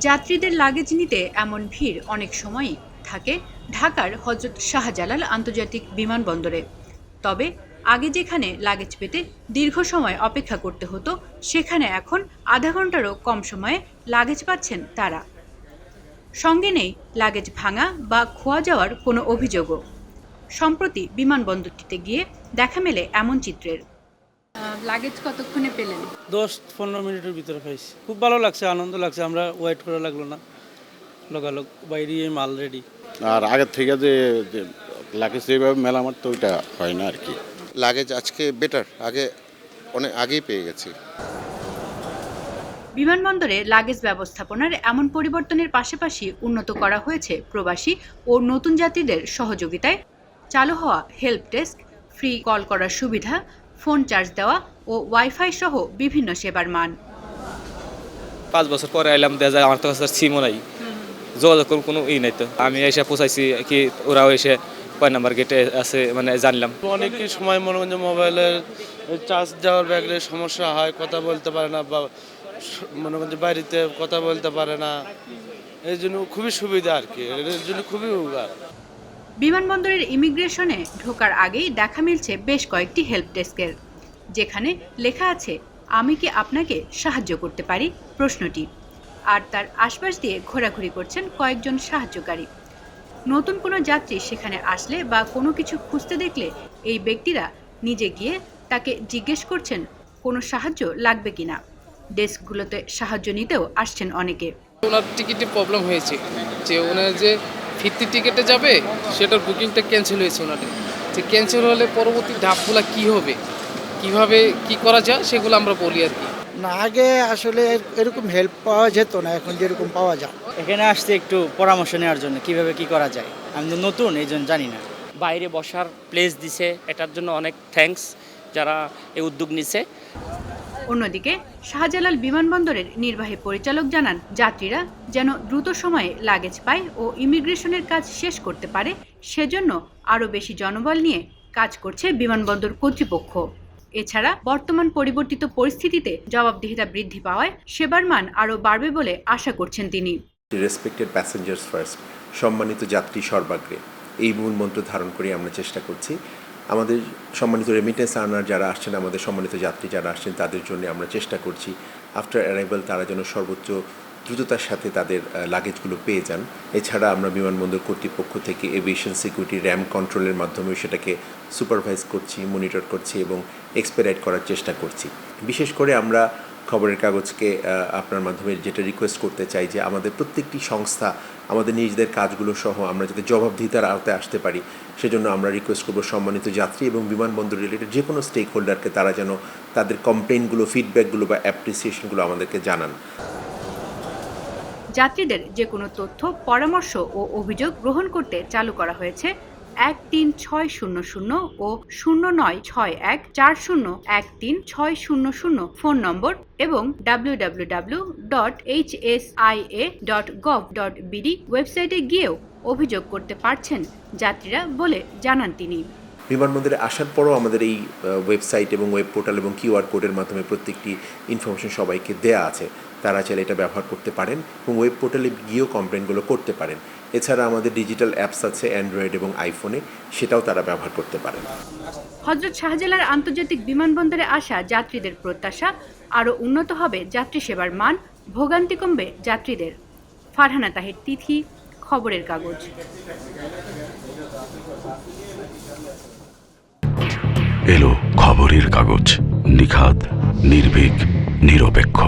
যাত্রীদের লাগেজ নিতে এমন ভিড় অনেক সময়ই থাকে ঢাকার হজরত শাহজালাল আন্তর্জাতিক বিমানবন্দরে। তবে আগে যেখানে লাগেজ পেতে দীর্ঘ সময় অপেক্ষা করতে হতো, সেখানে এখন আধা ঘন্টারও কম সময়ে লাগেজ পাচ্ছেন তারা। সঙ্গে নেই লাগেজ ভাঙা বা খোয়া যাওয়ার কোনো অভিযোগও। সম্প্রতি বিমানবন্দরটিতে গিয়ে দেখা মেলে এমন চিত্রের। লাগেজ কতক্ষণে পেলেন? 10-15 মিনিটের ভিতরে পাইছি। খুব ভালো লাগছে, আনন্দ লাগছে। আমরা ওয়েট করা লাগলো না, লোকালোক বাইরে মাল রেডি। আর আগের থেকে যে লাগেজ এইভাবে মেলামার তো ওইটা হয় না আর কি। লাগেজ আজকে বেটার, আগে অনেক আগেই পেয়ে গেছি। বিমানবন্দরে লাগেজ ব্যবস্থাপনার এমন পরিবর্তনের পাশাপাশি উন্নত করা হয়েছে প্রবাসী ও নতুন যাত্রীদের সহযোগিতায় চালু হওয়া হেল্প ডেস্ক, ফ্রি কল করার সুবিধা, ফোন চার্জ দেওয়া ও ওয়াইফাই সহ বিভিন্ন সেবার মান। 5 বছর পরে এলাম, দেখা যায় আমার তো কাছে সিমও নাই, যোগাযোগ কোনো নাই। তো আমি এসে পৌঁছাইছি কি ওরাও এসে কয় নাম্বার গেটে আছে মানে জানলাম। অনেক সময় মনে হয় মোবাইলের চার্জ দেওয়ার ব্যাগের সমস্যা হয়, কথা বলতে পারে না, বা মনে করেন যে বাড়িতে কথা বলতে পারে না। এই জন্য খুবই সুবিধা আর কি, এর জন্য খুবই উপকার। বিমানবন্দরের ইমিগ্রেশনে ঢোকার আগেই দেখা মিলছে বেশ কয়েকটি হেল্প ডেস্কের, যেখানে লেখা আছে আমি কি আপনাকে সাহায্য করতে পারি প্রশ্নটি। আর তার আশপাশ দিয়ে ঘোরাঘুরি করছেন কয়েকজন সাহায্যকারী। নতুন কোনো যাত্রী সেখানে আসলে বা কোনো কিছু খুঁজতে দেখলে এই ব্যক্তিরা নিজে গিয়ে তাকে জিজ্ঞেস করছেন কোনো সাহায্য লাগবে কিনা। ডেস্কগুলোতে সাহায্য নিতেও আসছেন অনেকে। ওনার টিকিটে প্রবলেম হয়েছে, যে ওনার যে ফিরতি টিকিটে যাবে সেটার বুকিংটা ক্যান্সেল হয়েছে ওনাদের। যে ক্যান্সেল হলে পরবর্তী ধাপগুলো কি হবে, কিভাবে কি করা যায় সেগুলো আমরা বলি আর কি। না, আগে আসলে এরকম হেল্প পাওয়া যেত না, এখন যেরকম পাওয়া যায়। এখানে আসতে একটু পরামর্শ নেওয়ার জন্য কিভাবে কি করা যায়। আমি তো নতুন, এই জন্য জানি না। বাইরে বসার প্লেস দিছে, এটার জন্য অনেক থ্যাঙ্কস যারা এই উদ্যোগ নিছে। অন্যদিকে শাহজালাল বিমানবন্দরের নির্বাহী পরিচালক জানান, যাত্রীরা যেন দ্রুত সময়ে লাগেজ পায় ও ইমিগ্রেশনের কাজ শেষ করতে পারে, সেজন্য আরও বেশি জনবল নিয়ে কাজ করছে বিমানবন্দর কর্তৃপক্ষ। এছাড়া বর্তমান পরিবর্তিত পরিস্থিতিতে জবাবদিহিতা বৃদ্ধি পাওয়ায় সেবার মান আরও বাড়বে বলে আশা করছেন তিনি। রেসপেক্টেড প্যাসেঞ্জার্স ফার্স্ট, সম্মানিত যাত্রী সর্বাগ্রে, এই মূল মন্ত্র ধারণ করে আমরা চেষ্টা করছি। আমাদের সম্মানিত রেমিটেন্স আর্নার যারা আসছেন, আমাদের সম্মানিত যাত্রী যারা আসছেন, তাদের জন্য আমরা চেষ্টা করছি আফটার অ্যারাইভাল তারা যেন সর্বোচ্চ দ্রুততার সাথে তাদের লাগেজগুলো পেয়ে যান। এছাড়া আমরা বিমানবন্দর কর্তৃপক্ষ থেকে এভিয়েশন সিকিউরিটি র্যাম কন্ট্রোলের মাধ্যমে সেটাকে সুপারভাইজ করছি, মনিটর করছি এবং এক্সপেরাইট করার চেষ্টা করছি। বিশেষ করে আমরা খবরের কাগজকে আপনার মাধ্যমে যেটা রিকোয়েস্ট করতে চাই যে আমাদের প্রত্যেকটি সংস্থা আমাদের নিজেদের কাজগুলো সহ আমরা যাতে জবাবদিহিতার আওতায় আসতে পারি, সেজন্য আমরা রিকোয়েস্ট করব সম্মানিত যাত্রী এবং বিমানবন্দর রিলেটেড যে কোনো স্টেক হোল্ডারকে তারা যেন তাদের কমপ্লেইনগুলো, ফিডব্যাকগুলো বা অ্যাপ্রিসিয়েশনগুলো আমাদেরকে জানান। যাত্রীদের যে কোনো তথ্য, পরামর্শ ও অভিযোগ গ্রহণ করতে চালু করা হয়েছে 13600 ও 0961401360 ফোন নম্বর এবং www.hsia.gov.bd ওয়েবসাইটে গিয়েও অভিযোগ করতে পারছেন যাত্রীরা বলে জানান তিনি। বিমানবন্দরে আসার পরও আমাদের এই ওয়েবসাইট এবং ওয়েব পোর্টাল এবং কিউআর কোডের মাধ্যমে প্রত্যেকটি ইনফরমেশন সবাইকে দেয়া আছে, তারা চাইলে এটা ব্যবহার করতে পারেন এবং ওয়েব পোর্টালে গিয়েও কমপ্লেনগুলো করতে পারেন। এছাড়া আমাদের ডিজিটাল অ্যাপস আছে অ্যান্ড্রয়েড এবং আইফোনে, সেটাও তারা ব্যবহার করতে পারেন। হযরত শাহজালাল আন্তর্জাতিক বিমানবন্দরে আসা যাত্রীদের প্রত্যাশা আরও উন্নত হবে যাত্রী সেবার মান, ভোগান্তি কমবে যাত্রীদের। ফারহানা তাহির, তিথি, খবরের কাগজ। এলো খবরের কাগজ, নিখাত, নির্ভীক, নিরপেক্ষ।